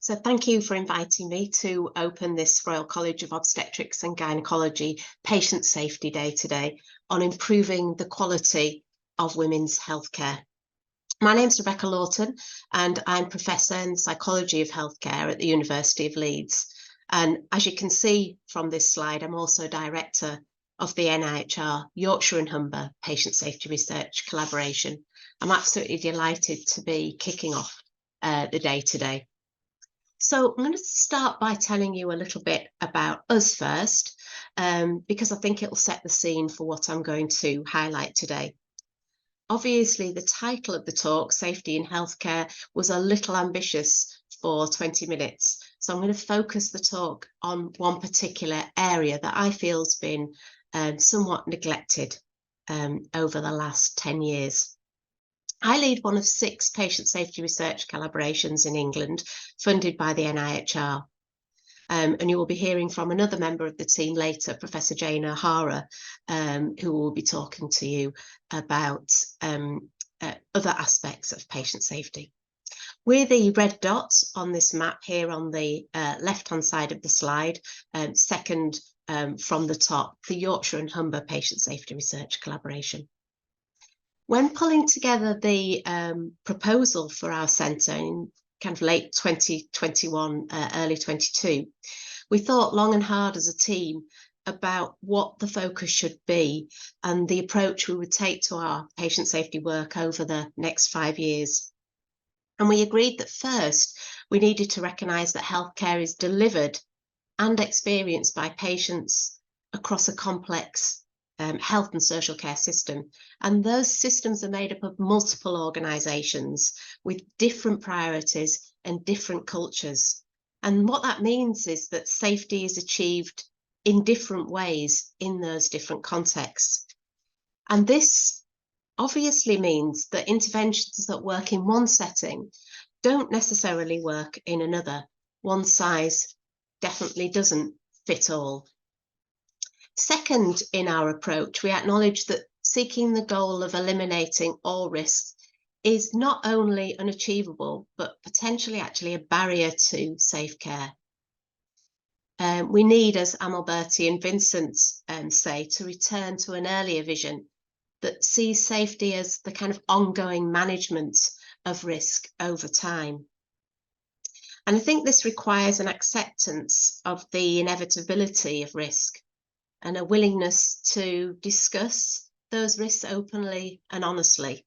So thank you for inviting me to open this Royal College of Obstetrics and Gynaecology Patient Safety Day today on improving the quality of women's healthcare. My name's Rebecca Lawton and I'm Professor in Psychology of Healthcare at the University of Leeds. And as you can see from this slide, I'm also Director of the NIHR Yorkshire and Humber Patient Safety Research Collaboration. I'm absolutely delighted to be kicking off the day today. So I'm going to start by telling you a little bit about us first, because I think it will set the scene for what I'm going to highlight today. Obviously, the title of the talk, Safety in Healthcare, was a little ambitious for 20 minutes. So I'm going to focus the talk on one particular area that I feel has been somewhat neglected over the last 10 years. I lead one of 6 patient safety research collaborations in England, funded by the NIHR. And you will be hearing from another member of the team later, Professor Jane O'Hara, who will be talking to you about other aspects of patient safety. We're the red dots on this map here on the left-hand side of the slide, second from the top, the Yorkshire and Humber Patient Safety Research Collaboration. When pulling together the proposal for our centre in kind of late 2021, early 22, we thought long and hard as a team about what the focus should be and the approach we would take to our patient safety work over the next 5 years. And we agreed that first we needed to recognise that healthcare is delivered and experienced by patients across a complex health and social care system. And those systems are made up of multiple organisations with different priorities and different cultures. And what that means is that safety is achieved in different ways in those different contexts. And this obviously means that interventions that work in one setting don't necessarily work in another. One size definitely doesn't fit all. Second, in our approach, we acknowledge that seeking the goal of eliminating all risks is not only unachievable, but potentially actually a barrier to safe care. We need, as Amalberti and Vincent say, to return to an earlier vision that sees safety as the kind of ongoing management of risk over time. And I think this requires an acceptance of the inevitability of risk and a willingness to discuss those risks openly and honestly.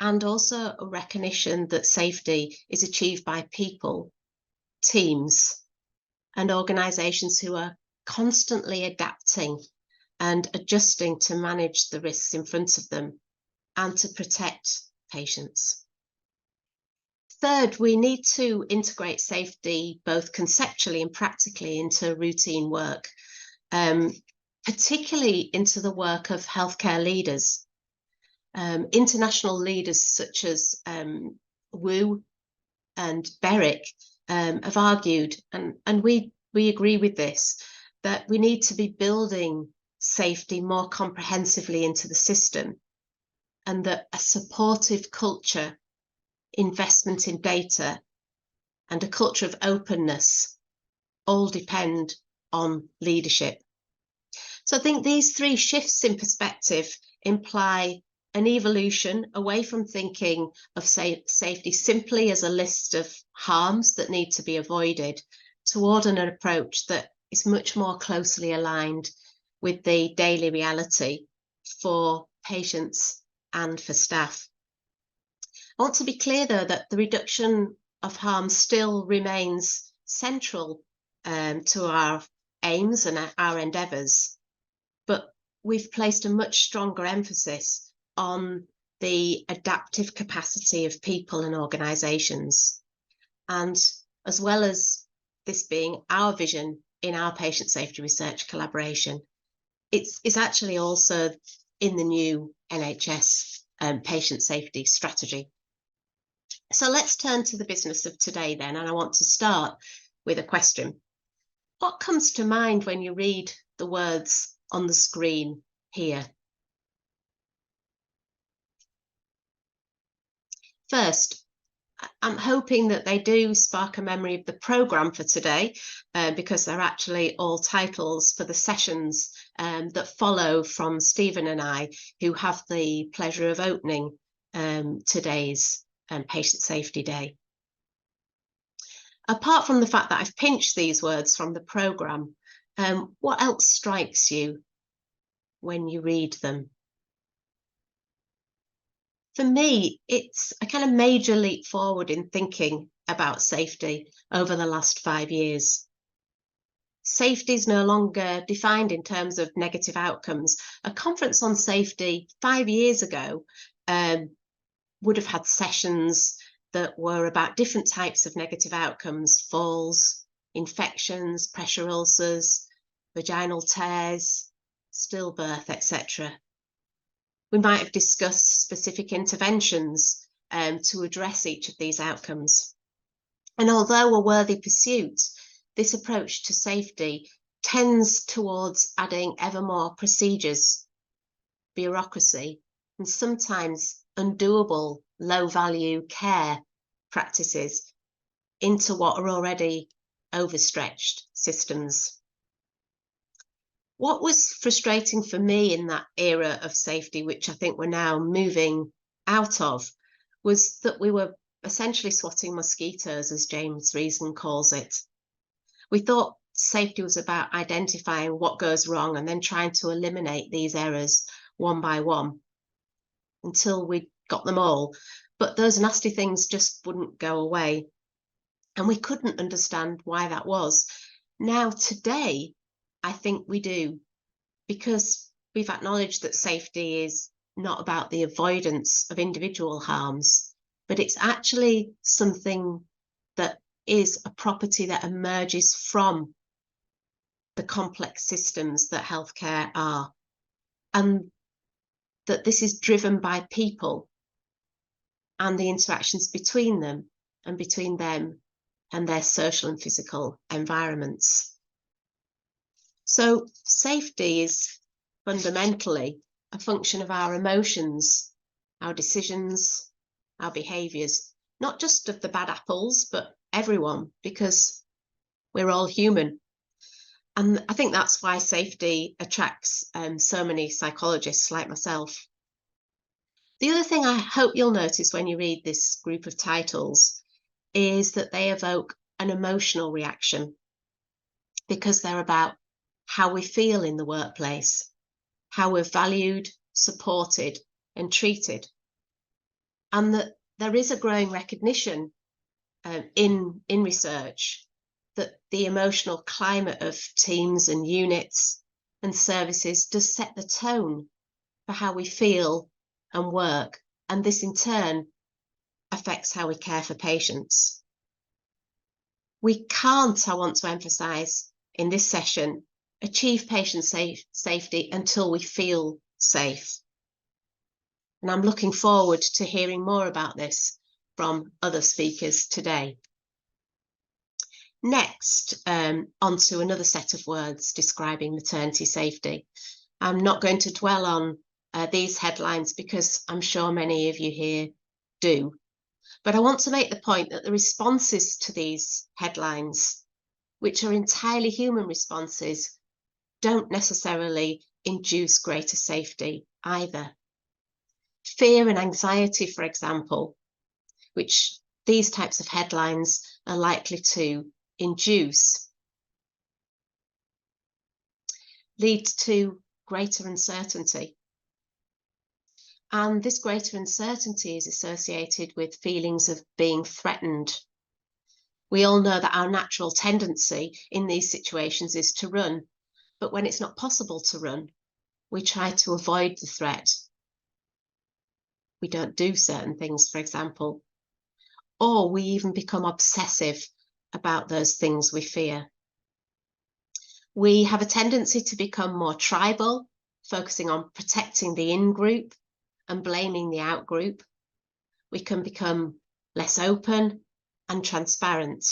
And also a recognition that safety is achieved by people, teams, and organisations who are constantly adapting and adjusting to manage the risks in front of them and to protect patients. Third, we need to integrate safety both conceptually and practically into routine work, particularly into the work of healthcare leaders. International leaders such as Wu and Beric have argued, and we agree with this, that we need to be building safety more comprehensively into the system, and that a supportive culture, investment in data, and a culture of openness all depend on leadership. So I think these 3 shifts in perspective imply an evolution away from thinking of safety simply as a list of harms that need to be avoided toward an approach that is much more closely aligned with the daily reality for patients and for staff. I want to be clear, though, that the reduction of harm still remains central to our aims and our endeavours, but we've placed a much stronger emphasis on the adaptive capacity of people and organisations. And as well as this being our vision in our patient safety research collaboration, it's actually also in the new NHS patient safety strategy. So let's turn to the business of today then, and I want to start with a question. What comes to mind when you read the words on the screen here? First, I'm hoping that they do spark a memory of the programme for today, because they're actually all titles for the sessions that follow from Stephen and I, who have the pleasure of opening today's Patient Safety Day. Apart from the fact that I've pinched these words from the programme, what else strikes you when you read them? For me, it's a kind of major leap forward in thinking about safety over the last 5 years. Safety is no longer defined in terms of negative outcomes. A conference on safety 5 years ago would have had sessions that were about different types of negative outcomes: falls, infections, pressure ulcers, vaginal tears, stillbirth, etc. We might have discussed specific interventions to address each of these outcomes. And although a worthy pursuit, this approach to safety tends towards adding ever more procedures, bureaucracy, and sometimes undoable low-value care practices into what are already overstretched systems. What was frustrating for me in that era of safety, which I think we're now moving out of, was that we were essentially swatting mosquitoes, as James Reason calls it. We thought safety was about identifying what goes wrong and then trying to eliminate these errors one by one until we got them all. But those nasty things just wouldn't go away. And we couldn't understand why that was. Now, today, I think we do, because we've acknowledged that safety is not about the avoidance of individual harms, but it's actually something that is a property that emerges from the complex systems that healthcare are, and that this is driven by people and the interactions between them and their social and physical environments. So safety is fundamentally a function of our emotions, our decisions, our behaviours, not just of the bad apples, but everyone, because we're all human. And I think that's why safety attracts so many psychologists like myself. The other thing I hope you'll notice when you read this group of titles is that they evoke an emotional reaction, because they're about how we feel in the workplace, how we're valued, supported, and treated. And that there is a growing recognition in research that the emotional climate of teams and units and services does set the tone for how we feel and work. And this in turn affects how we care for patients. We can't, I want to emphasise in this session, achieve patient safety until we feel safe. And I'm looking forward to hearing more about this from other speakers today. Next, onto another set of words describing maternity safety. I'm not going to dwell on these headlines because I'm sure many of you here do. But I want to make the point that the responses to these headlines, which are entirely human responses, don't necessarily induce greater safety either. Fear and anxiety, for example, which these types of headlines are likely to induce, lead to greater uncertainty. And this greater uncertainty is associated with feelings of being threatened. We all know that our natural tendency in these situations is to run, but when it's not possible to run, we try to avoid the threat. We don't do certain things, for example, or we even become obsessive about those things we fear. We have a tendency to become more tribal, focusing on protecting the in-group and blaming the out-group. We can become less open and transparent.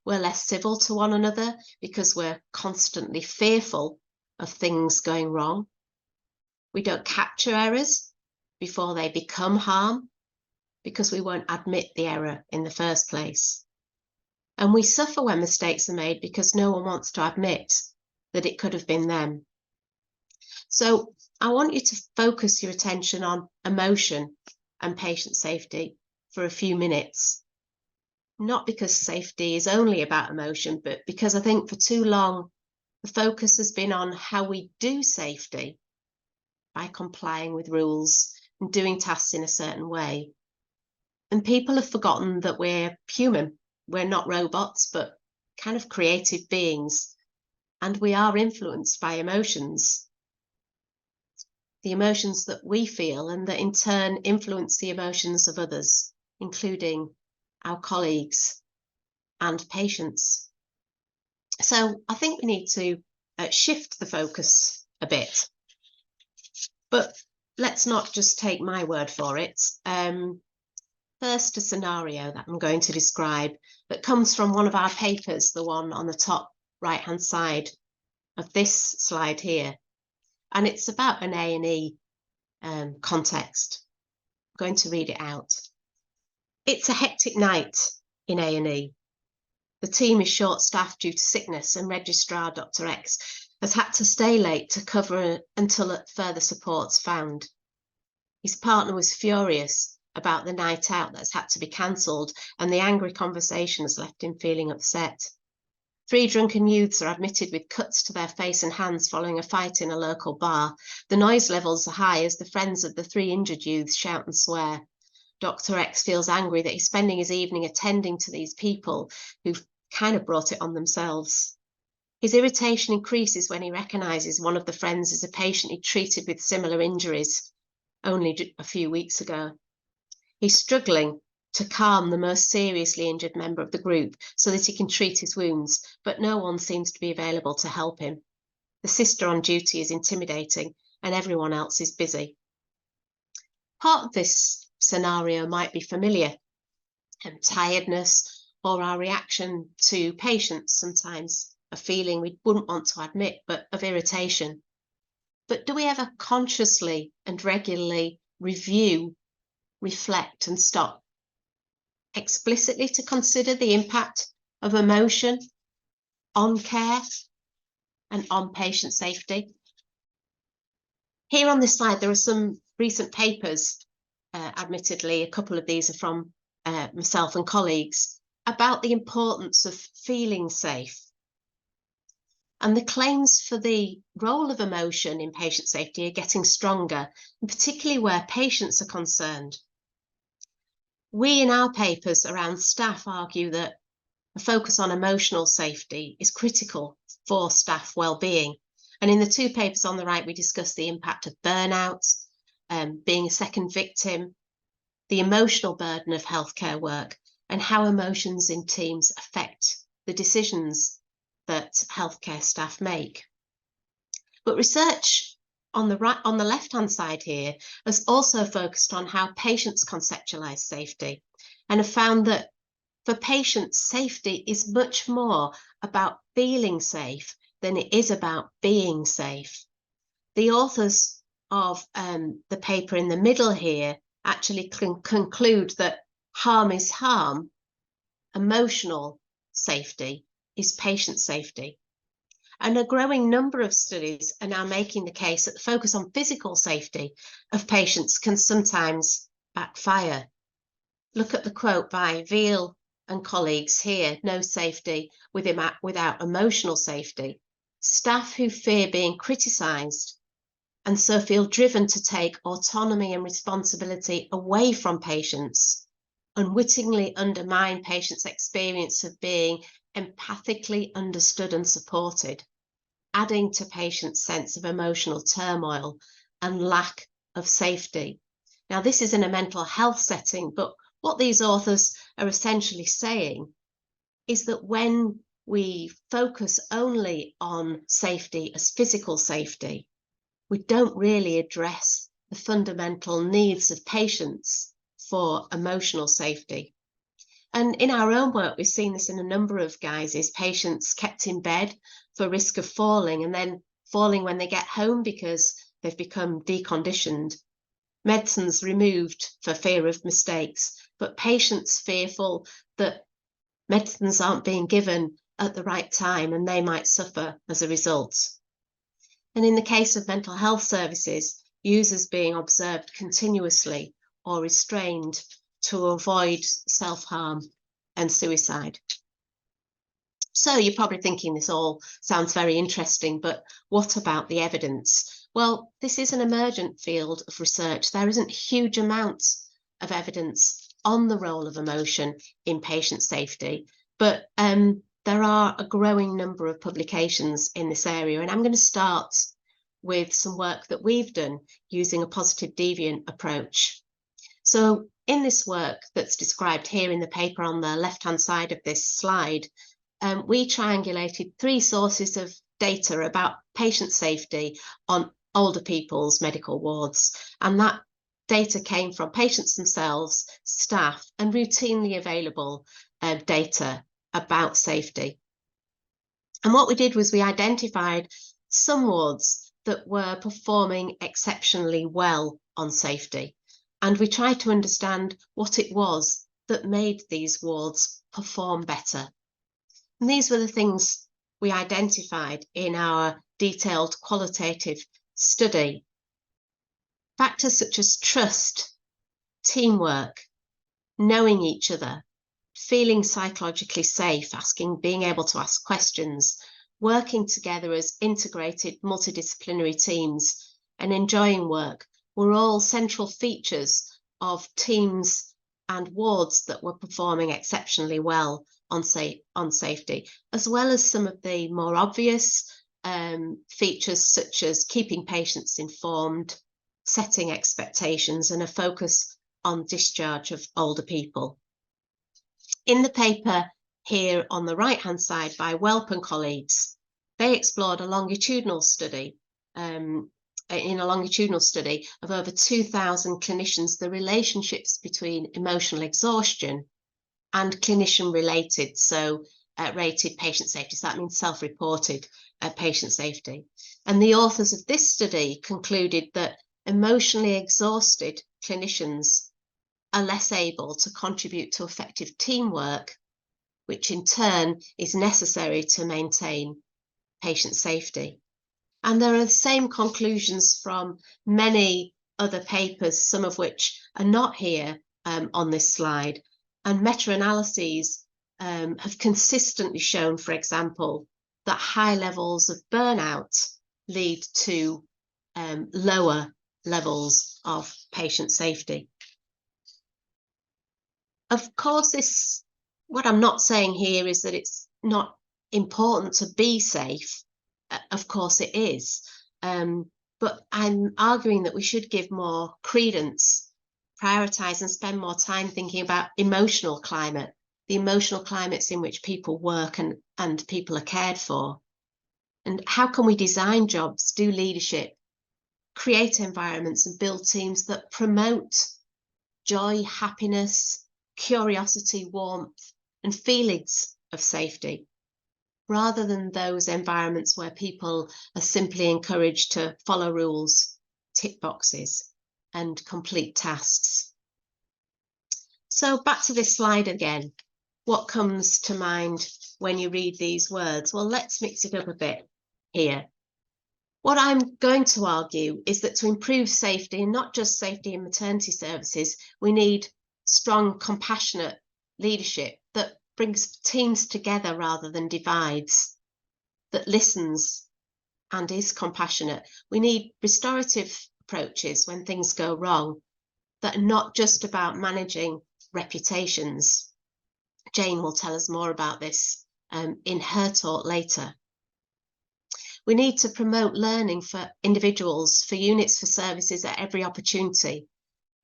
We're less civil to one another because we're constantly fearful of things going wrong. We don't capture errors before they become harm, because we won't admit the error in the first place. And we suffer when mistakes are made because no one wants to admit that it could have been them. So I want you to focus your attention on emotion and patient safety for a few minutes. Not because safety is only about emotion, but because I think for too long, the focus has been on how we do safety by complying with rules and doing tasks in a certain way. And people have forgotten that we're human. We're not robots, but kind of creative beings. And we are influenced by emotions. The emotions that we feel and that in turn influence the emotions of others, including our colleagues and patients. So I think we need to shift the focus a bit. But let's not just take my word for it. First, a scenario that I'm going to describe that comes from one of our papers, the one on the top right-hand side of this slide here. And it's about an A&E context. I'm going to read it out. It's a hectic night in A&E. The team is short-staffed due to sickness, and Registrar Dr. X has had to stay late to cover until further support's found. His partner was furious about the night out that's had to be cancelled, and the angry conversation has left him feeling upset. 3 drunken youths are admitted with cuts to their face and hands following a fight in a local bar. The noise levels are high as the friends of the 3 injured youths shout and swear. Dr. X feels angry that he's spending his evening attending to these people who've kind of brought it on themselves. His irritation increases when he recognises one of the friends as a patient he treated with similar injuries only a few weeks ago. He's struggling to calm the most seriously injured member of the group so that he can treat his wounds, but no one seems to be available to help him. The sister on duty is intimidating and everyone else is busy. Part of this scenario might be familiar, tiredness or our reaction to patients, sometimes a feeling we wouldn't want to admit, but of irritation. But do we ever consciously and regularly review, reflect and stop explicitly to consider the impact of emotion on care and on patient safety? Here on this slide, there are some recent papers, admittedly, a couple of these are from myself and colleagues, about the importance of feeling safe. And the claims for the role of emotion in patient safety are getting stronger, and particularly where patients are concerned. We in our papers around staff argue that a focus on emotional safety is critical for staff well-being. And in the 2 papers on the right, we discuss the impact of burnout, being a second victim, the emotional burden of healthcare work, and how emotions in teams affect the decisions that healthcare staff make. But research on the left-hand side here has also focused on how patients conceptualize safety and have found that for patients, safety is much more about feeling safe than it is about being safe. The authors of the paper in the middle here actually conclude that harm is harm, emotional safety is patient safety. And a growing number of studies are now making the case that the focus on physical safety of patients can sometimes backfire. Look at the quote by Veal and colleagues here: no safety without emotional safety. Staff who fear being criticised and so feel driven to take autonomy and responsibility away from patients unwittingly undermine patients' experience of being empathically understood and supported, adding to patients' sense of emotional turmoil and lack of safety. Now, this is in a mental health setting, but what these authors are essentially saying is that when we focus only on safety as physical safety, we don't really address the fundamental needs of patients for emotional safety. And in our own work, we've seen this in a number of guises: patients kept in bed for risk of falling and then falling when they get home because they've become deconditioned. medicines removed for fear of mistakes, but patients fearful that medicines aren't being given at the right time and they might suffer as a result. And in the case of mental health services, users being observed continuously or restrained to avoid self-harm and suicide. So you're probably thinking this all sounds very interesting, but what about the evidence? Well, this is an emergent field of research. There isn't huge amounts of evidence on the role of emotion in patient safety, but there are a growing number of publications in this area. And I'm going to start with some work that we've done using a positive deviant approach. So in this work that's described here in the paper on the left-hand side of this slide, we triangulated 3 sources of data about patient safety on older people's medical wards. And that data came from patients themselves, staff, and routinely available data about safety. And what we did was we identified some wards that were performing exceptionally well on safety. And we tried to understand what it was that made these wards perform better. And these were the things we identified in our detailed qualitative study. Factors such as trust, teamwork, knowing each other, feeling psychologically safe, being able to ask questions, working together as integrated multidisciplinary teams, and enjoying work were all central features of teams and wards that were performing exceptionally well on safety, as well as some of the more obvious features such as keeping patients informed, setting expectations, and a focus on discharge of older people. In the paper here on the right-hand side by Welp and colleagues, they explored a longitudinal study, in a longitudinal study of over 2,000 clinicians, the relationships between emotional exhaustion and clinician-related, so rated patient safety. So that means self-reported patient safety. And the authors of this study concluded that emotionally exhausted clinicians are less able to contribute to effective teamwork, which in turn is necessary to maintain patient safety. And there are the same conclusions from many other papers, some of which are not here on this slide. And meta-analyses have consistently shown, for example, that high levels of burnout lead to lower levels of patient safety. Of course, what I'm not saying here is that it's not important to be safe. Of course it is. But I'm arguing that we should give more credence, prioritize and spend more time thinking about emotional climate, the emotional climates in which people work and people are cared for. And how can we design jobs, do leadership, create environments and build teams that promote joy, happiness, curiosity, warmth, and feelings of safety, rather than those environments where people are simply encouraged to follow rules, tick boxes, and complete tasks. So back to this slide again. What comes to mind when you read these words? Well, let's mix it up a bit here. What I'm going to argue is that to improve safety, and not just safety in maternity services, we need strong, compassionate leadership that brings teams together rather than divides, that listens and is compassionate. We need restorative approaches when things go wrong that are not just about managing reputations. Jane will tell us more about this in her talk later. We need to promote learning for individuals, for units, for services at every opportunity.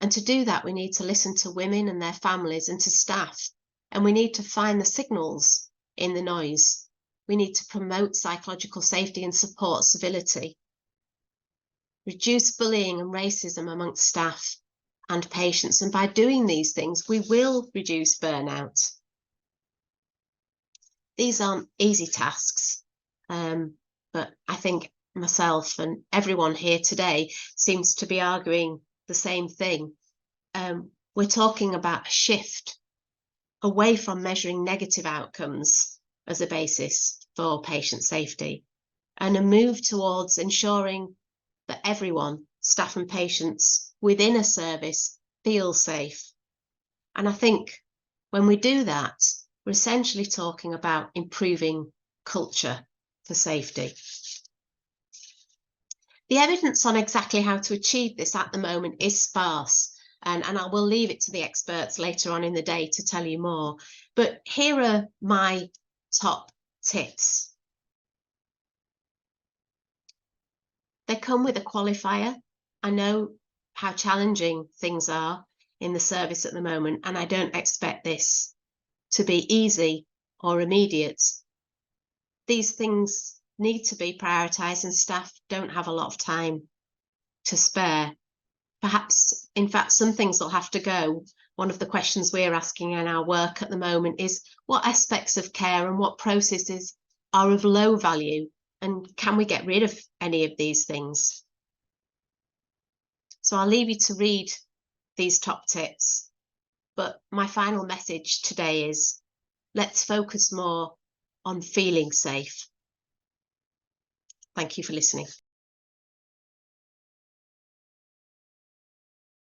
And to do that, we need to listen to women and their families and to staff. And we need to find the signals in the noise. We need to promote psychological safety and support civility. Reduce bullying and racism amongst staff and patients. And by doing these things, we will reduce burnout. These aren't easy tasks, but I think myself and everyone here today seems to be arguing the same thing. We're talking about a shift away from measuring negative outcomes as a basis for patient safety, and a move towards ensuring that everyone, staff and patients within a service, feel safe. And I think when we do that, we're essentially talking about improving culture for safety. The evidence on exactly how to achieve this at the moment is sparse, and I will leave it to the experts later on in the day to tell you more. But here are my top tips. They come with a qualifier. I know how challenging things are in the service at the moment, and I don't expect this to be easy or immediate. These things need to be prioritised, and staff don't have a lot of time to spare. Perhaps, in fact, some things will have to go. One of the questions we're asking in our work at the moment is what aspects of care and what processes are of low value, and can we get rid of any of these things? So I'll leave you to read these top tips, but my final message today is let's focus more on feeling safe. Thank you for listening.